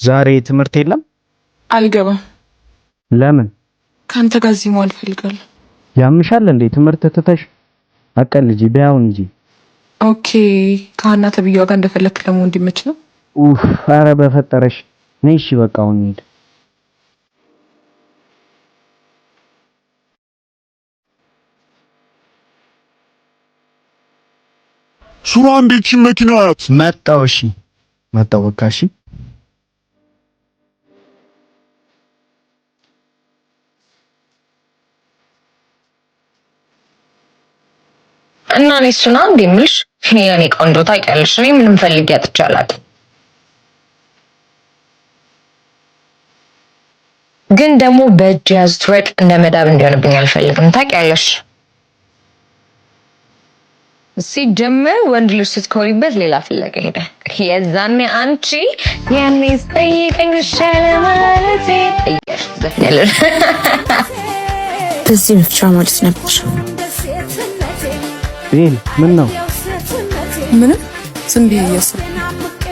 ዛሬ ትምህርት የለም? አልገባም። ለምን? ካንተ ጋር እዚህ መዋል እፈልጋለሁ። ያምሻል እንዴ? ትምህርት ትተሽ አቀልጂ ቢያው እንጂ። ኦኬ ከሀና ተብዬዋ ጋር እንደፈለክ ለመሆን እንዲመች ነው። ኧረ በፈጠረሽ ነይ። እሺ በቃ አሁን እንሂድ። ሱራ እንዴት መኪና ያት መጣው። እሺ መጣው። በቃ እሺ እና እኔ እሱና እንደምልሽ የኔ ቆንጆ ታውቂያለሽ፣ እኔ ምንም ፈልጌ አጥቻለሁ። ግን ደግሞ በእጅ ያዝት ወርቅ እንደ መዳብ እንዲሆንብኝ አልፈልግም። ታውቂያለሽ ሲጀምር ወንድ ልጅ ስትኮሪበት ሌላ ፍለጋ ሄደ። የዛኔ አንቺ ያኔ ስጠይቀኝ ሻለ ማለት ጠይቀሽ ዘፍኛለሽ። እዚህ ብቻ ማለት ነበር። ቤል ምን ነው? ምንም ዝም ብዬ እያሰብኩ